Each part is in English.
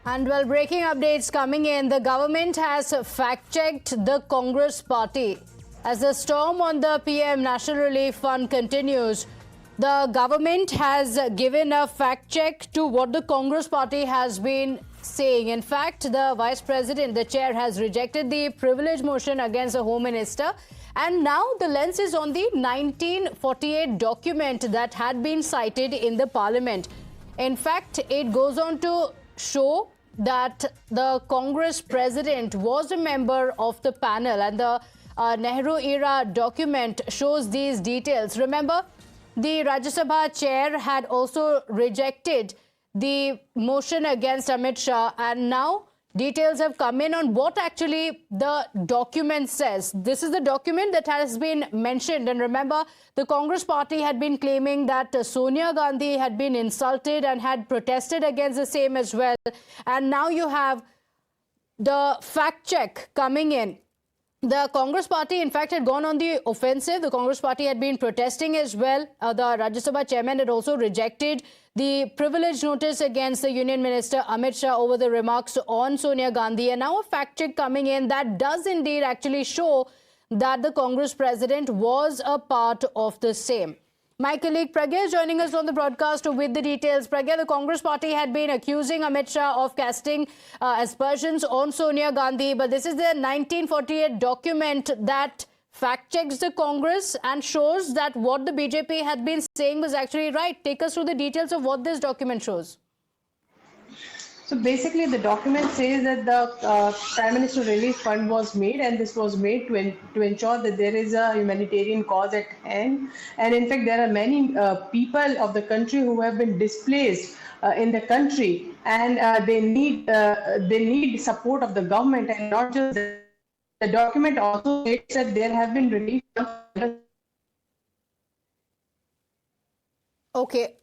And well, breaking updates coming in. The government has fact-checked the Congress party. As the storm on the PM National Relief Fund continues, the government has given a fact check to what the Congress party has been saying. In fact, the Vice President, the chair, has rejected the privilege motion against the Home Minister. And now the lens is on the 1948 document that had been cited in the Parliament. In fact, it goes on to show that the Congress president was a member of the panel, and the Nehru era document shows these details. Remember, the Rajya Sabha chair had also rejected the motion against Amit Shah, and now details have come in on what actually the document says. This is the document that has been mentioned. And remember, the Congress party had been claiming that Sonia Gandhi had been insulted and had protested against the same as well. And now you have the fact check coming in. The Congress party, in fact, had gone on the offensive. The Congress party had been protesting as well. The Rajya Sabha chairman had also rejected the privilege notice against the Union Minister Amit Shah over the remarks on Sonia Gandhi. And now a fact check coming in that does indeed actually show that the Congress president was a part of the same. My colleague Pragya is joining us on the broadcast with the details. Pragya, the Congress party had been accusing Amit Shah of casting aspersions on Sonia Gandhi, but this is the 1948 document that fact-checks the Congress and shows that what the BJP had been saying was actually right. Take us through the details of what this document shows. So basically, the document says that the Prime Minister Relief Fund was made, and this was made to ensure that there is a humanitarian cause at hand. And in fact, there are many people of the country who have been displaced in the country, and they need support of the government, and not just that. The document also states that there have been relief funds. Okay.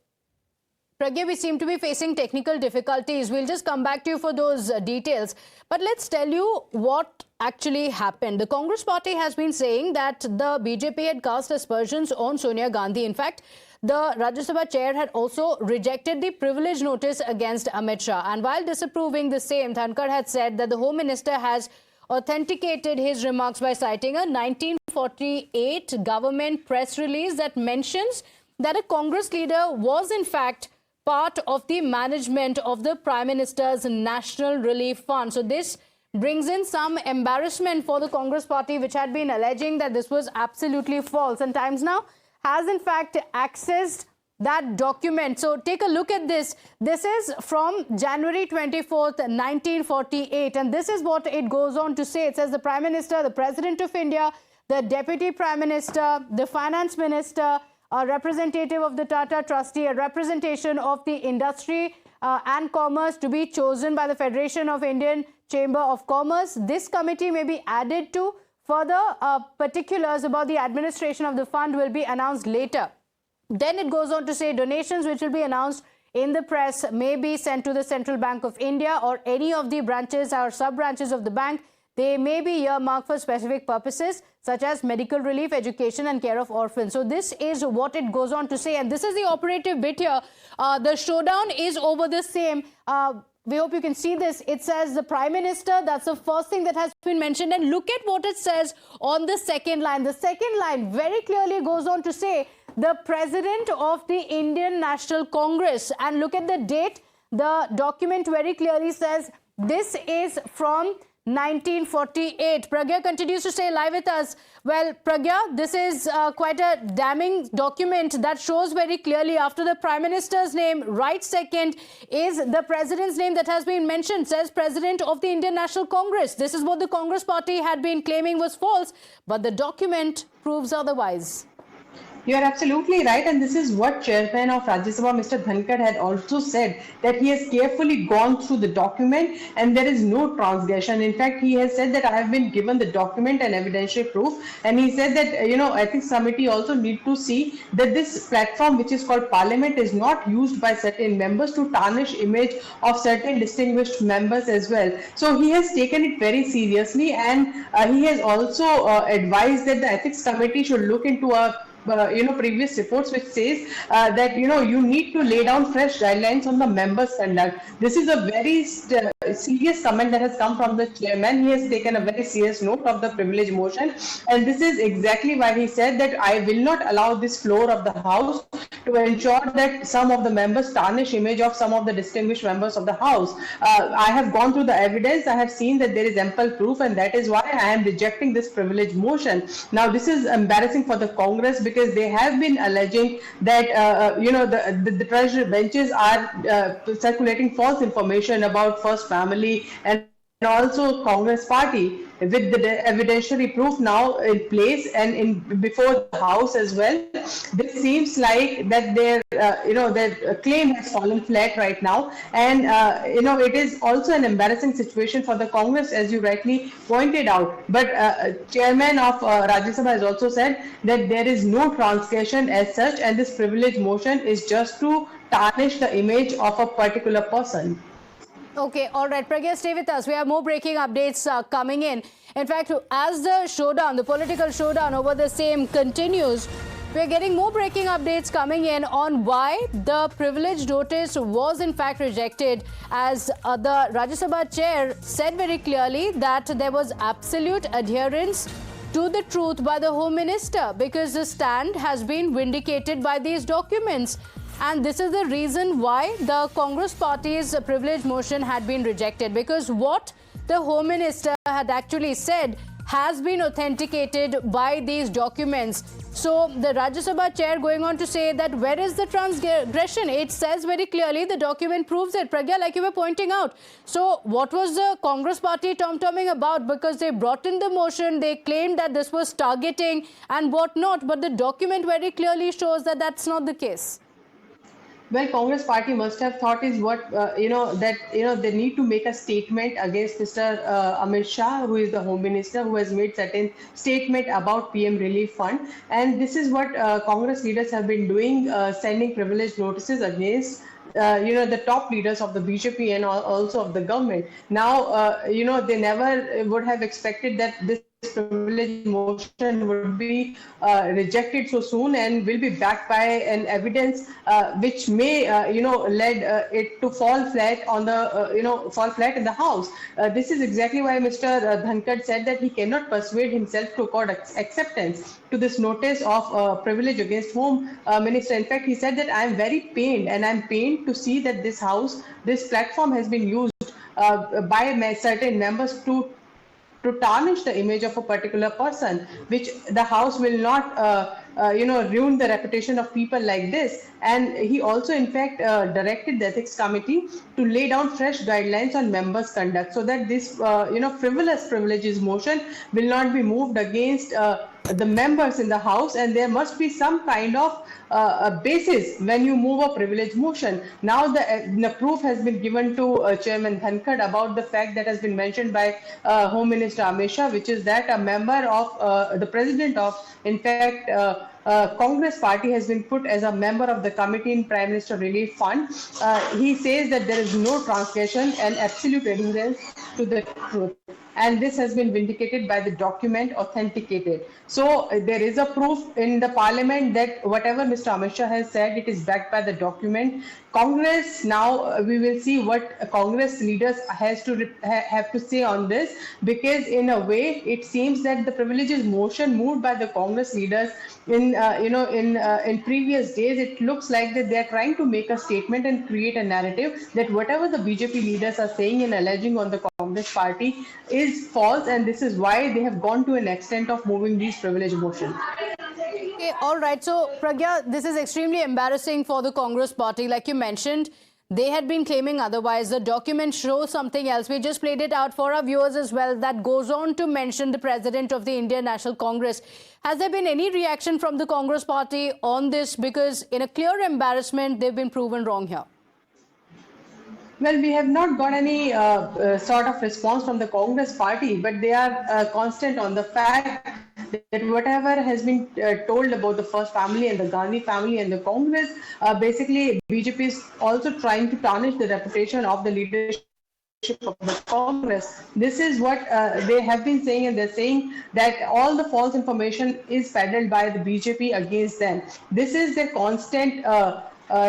Pragya, we seem to be facing technical difficulties. We'll just come back to you for those details. But let's tell you what actually happened. The Congress party has been saying that the BJP had cast aspersions on Sonia Gandhi. In fact, the Rajya Sabha chair had also rejected the privilege notice against Amit Shah. And while disapproving the same, Dhankar had said that the Home Minister has authenticated his remarks by citing a 1948 government press release that mentions that a Congress leader was in fact part of the management of the Prime Minister's National Relief Fund. So this brings in some embarrassment for the Congress party, which had been alleging that this was absolutely false, and Times Now has in fact accessed that document. So take a look at this. This is from January 24th, 1948. And this is what it goes on to say. It says the Prime Minister, the President of India, the Deputy Prime Minister, the Finance Minister, a representative of the Tata Trustee, a representation of the Industry and Commerce to be chosen by the Federation of Indian Chamber of Commerce. This committee may be added to. Further particulars about the administration of the fund will be announced later. Then it goes on to say donations which will be announced in the press may be sent to the Central Bank of India or any of the branches or sub-branches of the bank. They may be earmarked for specific purposes such as medical relief, education and care of orphans. So this is what it goes on to say, and this is the operative bit here. The showdown is over the same. We hope you can see this. It says the Prime Minister. That's the first thing that has been mentioned. And look at what it says on the second line. The second line very clearly goes on to say the President of the Indian National Congress. And look at the date. The document very clearly says this is from 1948. Pragya continues to stay live with us. Well, Pragya, this is quite a damning document that shows very clearly after the Prime Minister's name, right second is the President's name that has been mentioned, says President of the Indian National Congress. This is what the Congress party had been claiming was false, but the document proves otherwise. You are absolutely right, and this is what Chairman of Rajya Sabha, Mr. Dhankar, had also said, that he has carefully gone through the document and there is no transgression. In fact, he has said that I have been given the document and evidential proof, and he said that, Ethics Committee also need to see that this platform, which is called Parliament, is not used by certain members to tarnish image of certain distinguished members as well. So he has taken it very seriously, and he has also advised that the Ethics Committee should look into a previous reports which says that you need to lay down fresh guidelines on the members' conduct. This is a very serious comment that has come from the chairman. He has taken a very serious note of the privilege motion, and this is exactly why he said that I will not allow this floor of the house to ensure that some of the members tarnish image of some of the distinguished members of the house. I have gone through the evidence. I have seen that there is ample proof, and that is why I am rejecting this privilege motion. Now, this is embarrassing for the Congress because they have been alleging that the treasury benches are circulating false information about First Family and also Congress party. With the evidentiary proof now in place and in before the House as well, this seems like that their claim has fallen flat right now, and it is also an embarrassing situation for the Congress, as you rightly pointed out. But Chairman of Rajya Sabha has also said that there is no transgression as such, and this privilege motion is just to tarnish the image of a particular person. Okay, all right. Pragya, stay with us. We have more breaking updates coming in. In fact, as the showdown, the political showdown over the same continues, we're getting more breaking updates coming in on why the privilege notice was in fact rejected, as the Rajya Sabha chair said very clearly that there was absolute adherence to the truth by the Home Minister because the stand has been vindicated by these documents. And this is the reason why the Congress party's privilege motion had been rejected, because what the Home Minister had actually said has been authenticated by these documents. So the Rajya Sabha chair going on to say that where is the transgression? It says very clearly, the document proves it. Pragya, like you were pointing out. So what was the Congress party tom-tomming about? Because they brought in the motion, they claimed that this was targeting and whatnot, but the document very clearly shows that that's not the case. Well, Congress party must have thought is what, they need to make a statement against Mr. Amit Shah, who is the Home Minister, who has made certain statement about PM Relief Fund. And this is what Congress leaders have been doing, sending privilege notices against the top leaders of the BJP and also of the government. Now, they never would have expected that this privilege motion would be rejected so soon and will be backed by an evidence which may led it to fall flat on the fall flat in the House. This is exactly why Mr. Dhankad said that he cannot persuade himself to accord acceptance to this notice of privilege against Home Minister. In fact, he said that I am very pained, and I am pained to see that this platform has been used by certain members to tarnish the image of a particular person, which the House will not, ruin the reputation of people like this. And he also, in fact, directed the Ethics Committee to lay down fresh guidelines on members' conduct, so that this, frivolous privileges motion will not be moved against the members in the House, and there must be some kind of a basis when you move a privilege motion. Now the proof has been given to Chairman Dhankad about the fact that has been mentioned by Home Minister Amit Shah, which is that a member of the president of, in fact, Congress party has been put as a member of the committee in Prime Minister Relief Fund. He says that there is no transgression and absolute adherence to the truth. And this has been vindicated by the document authenticated. So there is a proof in the parliament that whatever Mr. Amit Shah has said, it is backed by the document. Congress, now we will see what Congress leaders have to say on this, because in a way it seems that the privileges motion moved by the Congress leaders in previous days, it looks like that they are trying to make a statement and create a narrative that whatever the BJP leaders are saying and alleging on the Congress party is false, and this is why they have gone to an extent of moving these privilege motions. Okay, all right. So, Pragya, this is extremely embarrassing for the Congress party. Like you mentioned, they had been claiming otherwise. The document shows something else. We just played it out for our viewers as well. That goes on to mention the president of the Indian National Congress. Has there been any reaction from the Congress party on this? Because in a clear embarrassment, they've been proven wrong here. Well, we have not got any sort of response from the Congress party, but they are constant on the fact that whatever has been told about the First Family and the Gandhi family and the Congress, basically BJP is also trying to tarnish the reputation of the leadership of the Congress. This is what they have been saying, and they're saying that all the false information is peddled by the BJP against them. This is their constant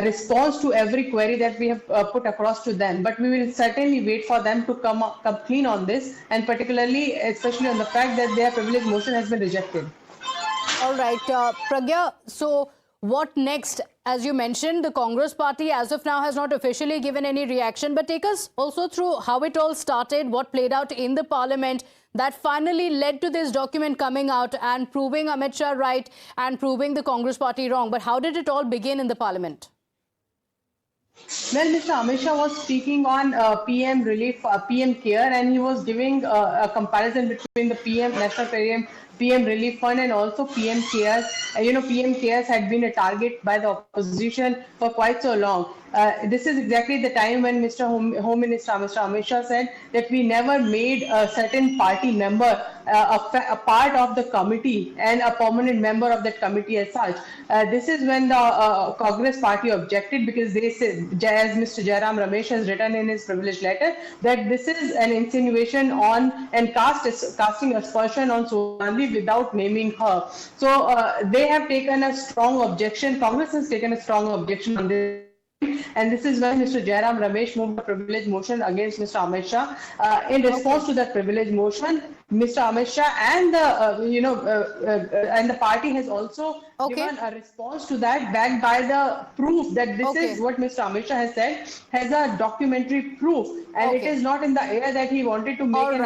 response to every query that we have put across to them. But we will certainly wait for them to come clean on this, and particularly, especially on the fact that their privilege motion has been rejected. All right, Pragya, so what next? As you mentioned, the Congress party as of now has not officially given any reaction, but take us also through how it all started, what played out in the parliament that finally led to this document coming out and proving Amit Shah right and proving the Congress party wrong. But how did it all begin in the parliament? Well, Mr. Amit Shah was speaking on PM relief, PM care, and he was giving a comparison between the National PM Relief Fund and also PM Cares. PM Cares had been a target by the opposition for quite so long. This is exactly the time when Mr. Home Minister Mr. Amit Shah said that we never made a certain party member a part of the committee and a permanent member of that committee as such. This is when the Congress party objected, because they said, as Mr. Jairam Ramesh has written in his privilege letter, that this is an insinuation on and casting aspersion on Sonia Gandhi without naming her. So they have taken a strong objection. Congress has taken a strong objection on this. And this is when Mr. Jairam Ramesh moved a privilege motion against Mr. Amit Shah. In response to that privilege motion, Mr. Amit Shah and and the party has also given a response to that, backed by the proof that this is what Mr. Amit Shah has said, has a documentary proof, and it is not in the air that he wanted to make an